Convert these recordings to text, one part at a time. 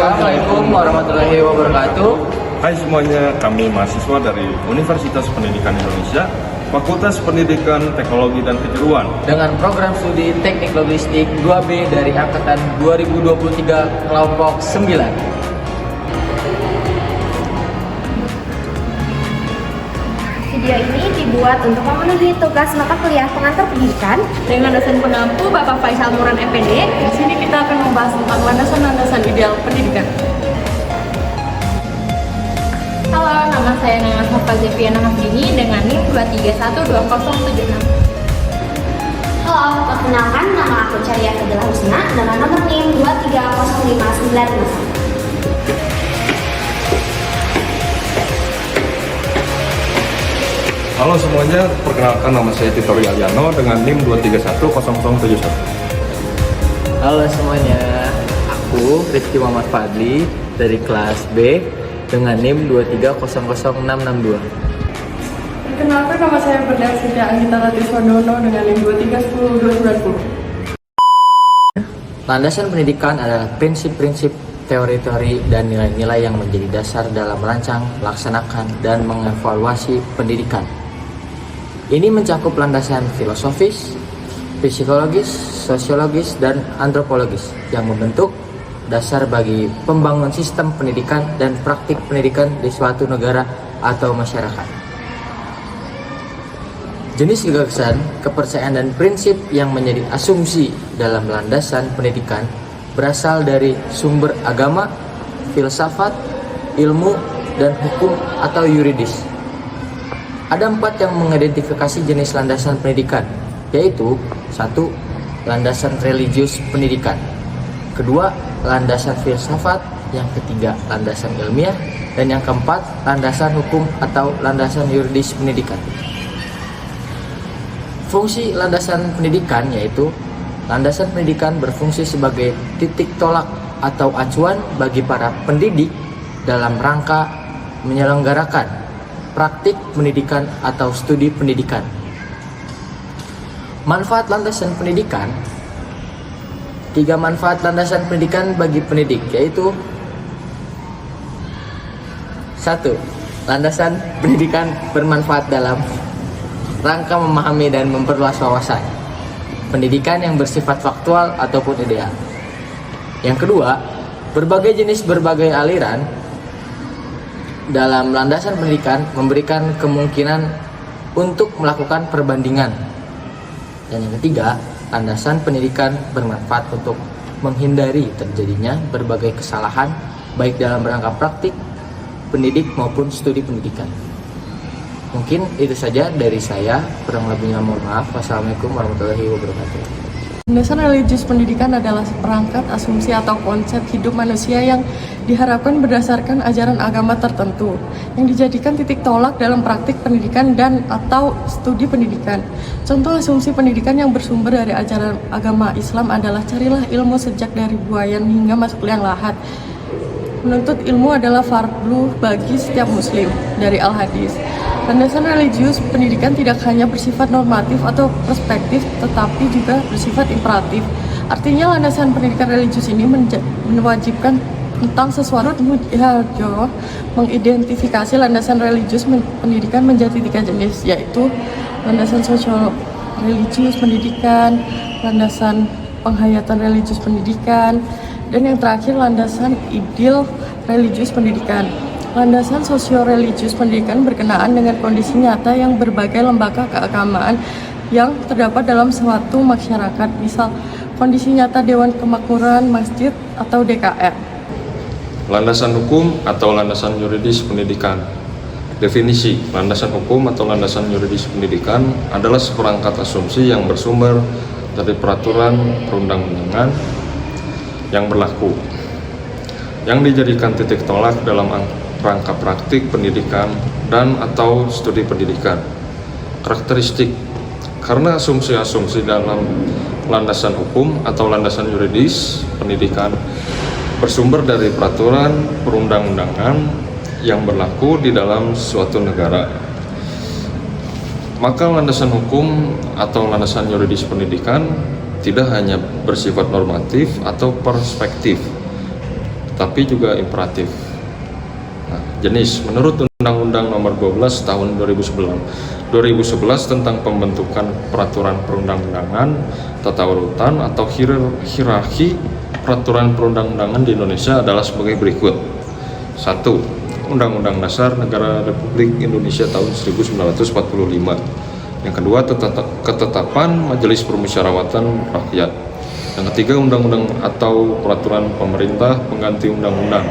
Assalamualaikum warahmatullahi wabarakatuh. Hai semuanya, kami mahasiswa dari Universitas Pendidikan Indonesia, Fakultas Pendidikan Teknologi dan Kejuruan. Dengan program studi Teknik Logistik 2B dari Angkatan 2023 kelompok 9. Video ini dibuat untuk memenuhi tugas mata kuliah pengantar pendidikan dengan dosen pengampu Bapak Faisal Muran MPD. Di sini kita akan membahas tentang landasan-landasan ideal pendidikan. Halo, nama saya Nana Safa Zefiana Hafdini dengan NIM 2312076. Halo, perkenalkan nama aku Caria Fadila Husna dengan nomor NIM 23059. Halo semuanya, perkenalkan nama saya Tito Rialiano dengan NIM 2310071. Halo semuanya, aku Rizky Muhammad Fadli dari kelas B dengan NIM 2300662. Perkenalkan nama saya Berda Siti Anggita Latiswandono dengan NIM 2310290. Landasan pendidikan adalah prinsip-prinsip, teori-teori, dan nilai-nilai yang menjadi dasar dalam merancang, melaksanakan, dan mengevaluasi pendidikan. Ini mencakup landasan filosofis, psikologis, sosiologis, dan antropologis yang membentuk dasar bagi pembangunan sistem pendidikan dan praktik pendidikan di suatu negara atau masyarakat. Jenis gagasan, kepercayaan, dan prinsip yang menjadi asumsi dalam landasan pendidikan berasal dari sumber agama, filsafat, ilmu, dan hukum atau yuridis. Ada 4 yang mengidentifikasi jenis landasan pendidikan, yaitu 1. Landasan religius pendidikan, kedua, landasan filsafat, yang ketiga, landasan ilmiah, dan yang keempat, landasan hukum atau landasan yuridis pendidikan. Fungsi landasan pendidikan yaitu landasan pendidikan berfungsi sebagai titik tolak atau acuan bagi para pendidik dalam rangka menyelenggarakan praktik pendidikan atau studi pendidikan. Manfaat landasan pendidikan. 3 manfaat landasan pendidikan bagi pendidik yaitu 1. Landasan pendidikan bermanfaat dalam rangka memahami dan memperluas wawasan pendidikan yang bersifat faktual ataupun ideal. Yang kedua, berbagai jenis berbagai aliran dalam landasan pendidikan memberikan kemungkinan untuk melakukan perbandingan. Dan yang ketiga, landasan pendidikan bermanfaat untuk menghindari terjadinya berbagai kesalahan baik dalam rangka praktik, pendidik maupun studi pendidikan. Mungkin itu saja dari saya, kurang lebihnya mohon maaf. Wassalamualaikum warahmatullahi wabarakatuh. Landasan religius pendidikan adalah seperangkat asumsi atau konsep hidup manusia yang diharapkan berdasarkan ajaran agama tertentu yang dijadikan titik tolak dalam praktik pendidikan dan atau studi pendidikan. Contoh asumsi pendidikan yang bersumber dari ajaran agama Islam adalah carilah ilmu sejak dari buayan hingga masuk liang lahat. Menuntut ilmu adalah fardu bagi setiap muslim dari Al-Hadis. Landasan religius pendidikan tidak hanya bersifat normatif atau perspektif, tetapi juga bersifat imperatif. Artinya landasan pendidikan religius ini mewajibkan tentang sesuatu mengidentifikasi landasan religius pendidikan menjadi 3 jenis, yaitu landasan sosial religius pendidikan, landasan penghayatan religius pendidikan, dan yang terakhir landasan ideal religius pendidikan. Landasan sosio-religius pendidikan berkenaan dengan kondisi nyata yang berbagai lembaga keagamaan yang terdapat dalam suatu masyarakat, misal kondisi nyata Dewan Kemakmuran, masjid, atau DKR. Landasan hukum atau landasan yuridis pendidikan. Definisi landasan hukum atau landasan yuridis pendidikan adalah seperangkat asumsi yang bersumber dari peraturan perundang-undangan yang berlaku, yang dijadikan titik tolak dalam rangka praktik pendidikan dan atau studi pendidikan. Karakteristik, karena asumsi-asumsi dalam landasan hukum atau landasan yuridis pendidikan bersumber dari peraturan perundang-undangan yang berlaku di dalam suatu negara, maka landasan hukum atau landasan yuridis pendidikan tidak hanya bersifat normatif atau perspektif, tapi juga imperatif. Nah, jenis menurut Undang-Undang Nomor 12 Tahun 2011 tentang pembentukan peraturan perundang-undangan, tata urutan atau hierarki peraturan perundang-undangan di Indonesia adalah sebagai berikut. 1. Undang-Undang Dasar Negara Republik Indonesia tahun 1945. Yang kedua, ketetapan Majelis Permusyawaratan Rakyat. Yang ketiga, undang-undang atau peraturan pemerintah pengganti undang-undang.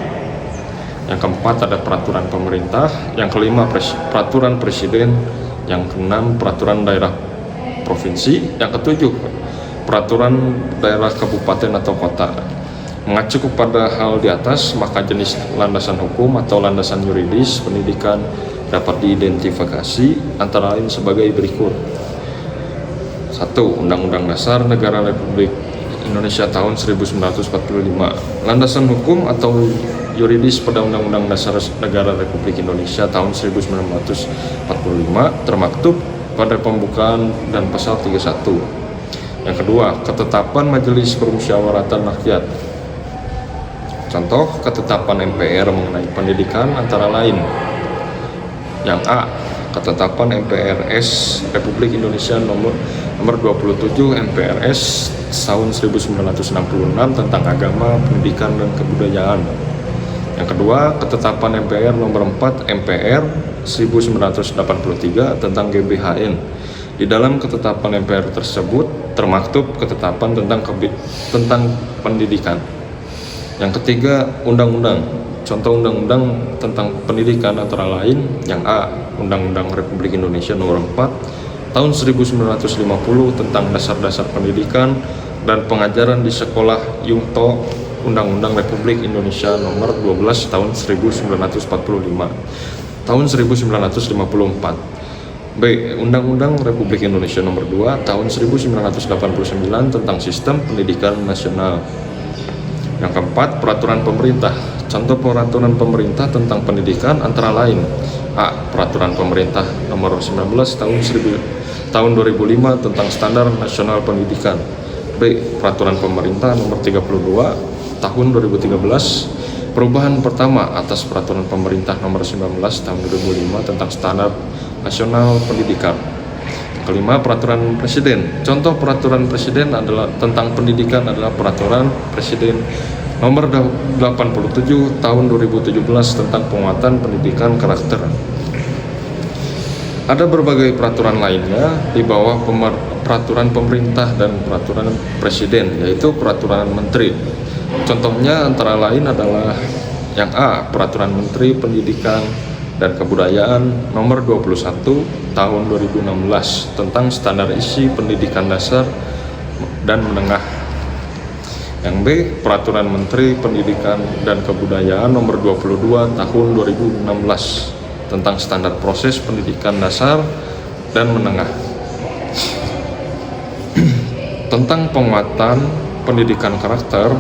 Yang keempat, ada peraturan pemerintah. Yang kelima, peraturan presiden. Yang keenam, peraturan daerah provinsi. Yang ketujuh, peraturan daerah kabupaten atau kota. Mengacu kepada hal di atas, maka jenis landasan hukum atau landasan yuridis pendidikan dapat diidentifikasi antara lain sebagai berikut. 1. Undang-Undang Dasar Negara Republik Indonesia tahun 1945. Landasan hukum atau yuridis pada Undang-Undang Dasar Negara Republik Indonesia tahun 1945 termaktub pada pembukaan dan pasal 31. Yang kedua, ketetapan Majelis Permusyawaratan Rakyat. Contoh ketetapan MPR mengenai pendidikan antara lain. Yang A, ketetapan MPRS Republik Indonesia nomor 27 MPRS tahun 1966 tentang agama, pendidikan, dan kebudayaan. Yang kedua, ketetapan MPR nomor 4 MPR 1983 tentang GBHN. Di dalam ketetapan MPR tersebut termaktub ketetapan tentang pendidikan. Yang ketiga, undang-undang. Contoh undang-undang tentang pendidikan antara lain yang A, Undang-Undang Republik Indonesia Nomor 4 Tahun 1950 tentang dasar-dasar pendidikan dan pengajaran di sekolah Yungto, Undang-Undang Republik Indonesia Nomor 12 Tahun 1945 Tahun 1954. B. Undang-Undang Republik Indonesia Nomor 2 Tahun 1989 tentang Sistem Pendidikan Nasional. Yang keempat, peraturan pemerintah. Contoh peraturan pemerintah tentang pendidikan antara lain: A. Peraturan pemerintah nomor 19 tahun 2005 tentang Standar Nasional Pendidikan. B. Peraturan pemerintah nomor 32 tahun 2013 perubahan pertama atas peraturan pemerintah nomor 19 tahun 2005 tentang Standar Nasional Pendidikan. Kelima, peraturan presiden. Contoh peraturan presiden adalah tentang pendidikan adalah peraturan presiden nomor 87 tahun 2017 tentang penguatan pendidikan karakter. Ada berbagai peraturan lainnya di bawah peraturan pemerintah dan peraturan presiden, yaitu peraturan menteri. Contohnya antara lain adalah yang A, peraturan menteri pendidikan dan kebudayaan nomor 21 tahun 2016 tentang standar isi pendidikan dasar dan menengah. Yang B, peraturan menteri pendidikan dan kebudayaan nomor 22 tahun 2016 tentang standar proses pendidikan dasar dan menengah. Tentang penguatan pendidikan karakter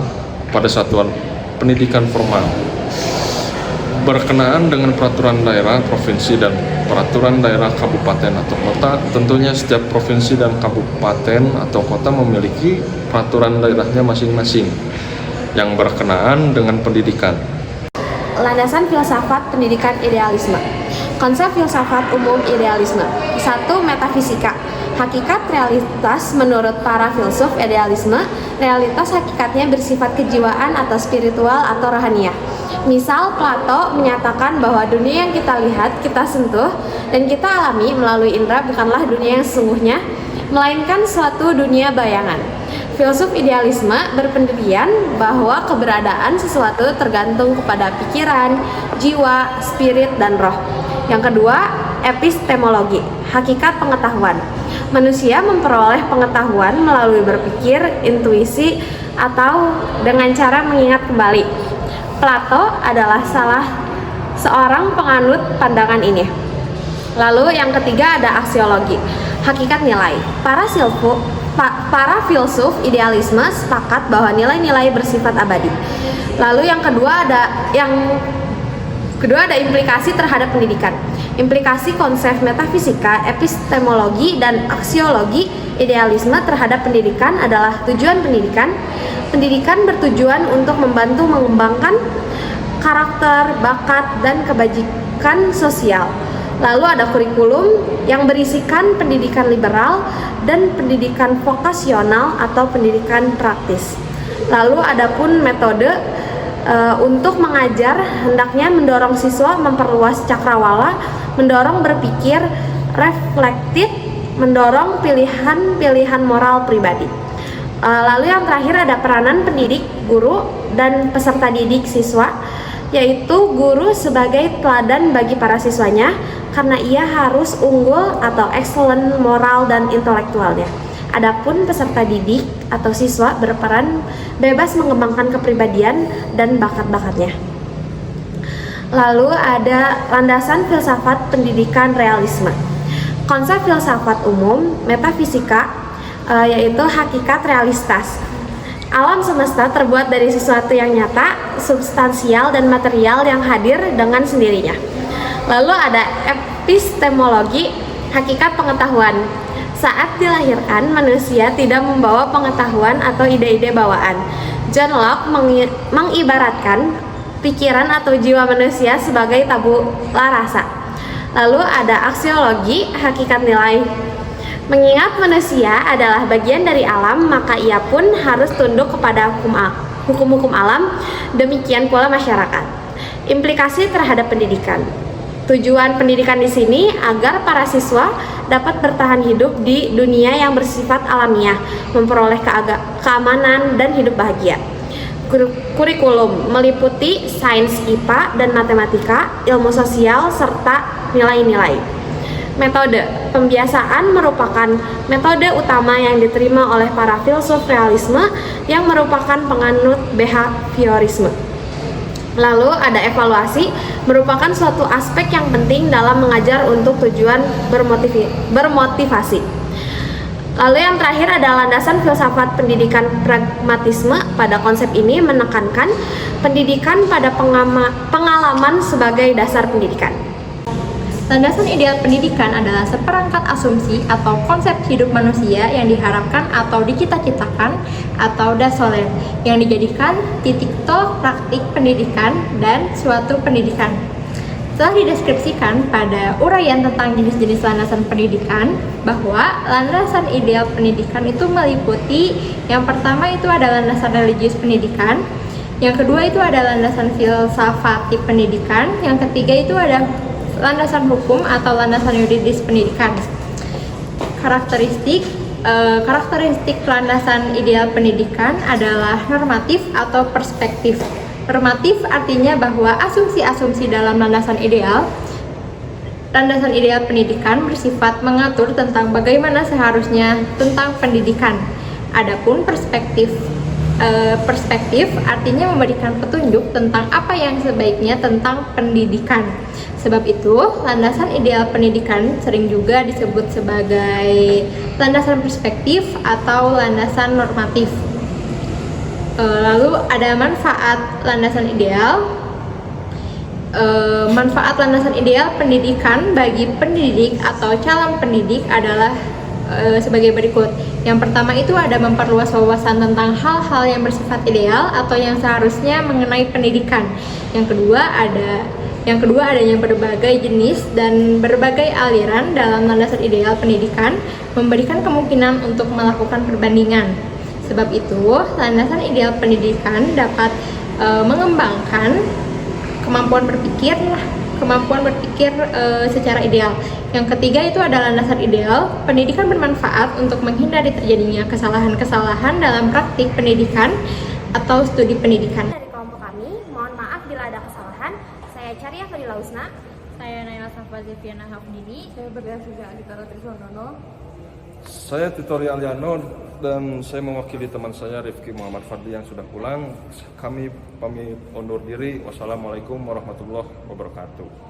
pada satuan pendidikan formal berkenaan dengan peraturan daerah, provinsi, dan peraturan daerah kabupaten atau kota. Tentunya setiap provinsi dan kabupaten atau kota memiliki peraturan daerahnya masing-masing yang berkenaan dengan pendidikan. Landasan filsafat pendidikan idealisme. Konsep filsafat umum idealisme. 1. Metafisika. Hakikat realitas menurut para filsuf idealisme, realitas hakikatnya bersifat kejiwaan atau spiritual atau rohaniah. Misal, Plato menyatakan bahwa dunia yang kita lihat, kita sentuh, dan kita alami melalui indera bukanlah dunia yang sesungguhnya, melainkan suatu dunia bayangan. Filsuf idealisme berpendirian bahwa keberadaan sesuatu tergantung kepada pikiran, jiwa, spirit, dan roh. Yang kedua, epistemologi, hakikat pengetahuan. Manusia memperoleh pengetahuan melalui berpikir, intuisi, atau dengan cara mengingat kembali. Plato adalah salah seorang penganut pandangan ini. Lalu yang ketiga ada aksiologi, hakikat nilai. Para filsuf idealisme sepakat bahwa nilai-nilai bersifat abadi. Lalu yang kedua ada implikasi terhadap pendidikan. Implikasi konsep metafisika, epistemologi, dan aksiologi idealisme terhadap pendidikan adalah tujuan pendidikan. Pendidikan bertujuan untuk membantu mengembangkan karakter, bakat, dan kebajikan sosial. Lalu ada kurikulum yang berisikan pendidikan liberal dan pendidikan vokasional atau pendidikan praktis. Lalu ada pun metode untuk mengajar hendaknya mendorong siswa memperluas cakrawala, mendorong berpikir reflektif, mendorong pilihan-pilihan moral pribadi. Lalu yang terakhir ada peranan pendidik, guru, dan peserta didik siswa, yaitu guru sebagai teladan bagi para siswanya karena ia harus unggul atau excellent moral dan intelektualnya. Adapun peserta didik atau siswa berperan bebas mengembangkan kepribadian dan bakat-bakatnya. Lalu ada landasan filsafat pendidikan realisme. Konsep filsafat umum, metafisika, yaitu hakikat realitas. Alam semesta terbuat dari sesuatu yang nyata, substansial, dan material yang hadir dengan sendirinya. Lalu ada epistemologi, hakikat pengetahuan. Saat dilahirkan, manusia tidak membawa pengetahuan atau ide-ide bawaan. John Locke mengibaratkan pikiran atau jiwa manusia sebagai tabula rasa. Lalu ada aksiologi, hakikat nilai. Mengingat manusia adalah bagian dari alam, maka ia pun harus tunduk kepada hukum-hukum alam, demikian pula masyarakat. Implikasi terhadap pendidikan. Tujuan pendidikan di sini agar para siswa dapat bertahan hidup di dunia yang bersifat alamiah, memperoleh keamanan dan hidup bahagia. Kurikulum meliputi sains IPA dan matematika, ilmu sosial, serta nilai-nilai. Metode pembiasaan merupakan metode utama yang diterima oleh para filsuf realisme yang merupakan penganut behaviorisme. Lalu ada evaluasi, merupakan suatu aspek yang penting dalam mengajar untuk tujuan bermotivasi. Lalu yang terakhir ada landasan filsafat pendidikan pragmatisme. Pada konsep ini menekankan pendidikan pada pengalaman sebagai dasar pendidikan. Landasan ideal pendidikan adalah seperangkat asumsi atau konsep hidup manusia yang diharapkan atau dicita-citakan atau dasar yang dijadikan titik tolak praktik pendidikan dan suatu pendidikan. Telah dideskripsikan pada uraian tentang jenis-jenis landasan pendidikan bahwa landasan ideal pendidikan itu meliputi yang pertama itu ada landasan religius pendidikan, yang kedua itu ada landasan filsafatif pendidikan, yang ketiga itu ada landasan hukum atau landasan yuridis pendidikan. Karakteristik landasan ideal pendidikan adalah normatif atau perspektif. Normatif artinya bahwa asumsi-asumsi dalam landasan ideal pendidikan bersifat mengatur tentang bagaimana seharusnya tentang pendidikan. Adapun perspektif artinya memberikan petunjuk tentang apa yang sebaiknya tentang pendidikan. Sebab itu, landasan ideal pendidikan sering juga disebut sebagai landasan perspektif atau landasan normatif. Lalu ada manfaat landasan ideal. Manfaat landasan ideal pendidikan bagi pendidik atau calon pendidik adalah sebagai berikut. Yang pertama itu ada memperluas wawasan tentang hal-hal yang bersifat ideal atau yang seharusnya mengenai pendidikan. Yang kedua adanya berbagai jenis dan berbagai aliran dalam landasan ideal pendidikan, memberikan kemungkinan untuk melakukan perbandingan. Sebab itu, landasan ideal pendidikan dapat mengembangkan kemampuan berpikir secara ideal. Yang ketiga itu adalah landasan ideal pendidikan bermanfaat untuk menghindari terjadinya kesalahan-kesalahan dalam praktik pendidikan atau studi pendidikan. Dari kelompok kami, mohon maaf bila ada kesalahan. Saya Caria Fadila Husna. Saya Naila Safa Zefiana Hafdini. Saya Berliasa Agitara Triswardono. Saya Titori Aliano dan saya mewakili teman saya Rifki Muhammad Fadli yang sudah pulang. Kami pamit undur diri. Wassalamualaikum warahmatullahi wabarakatuh.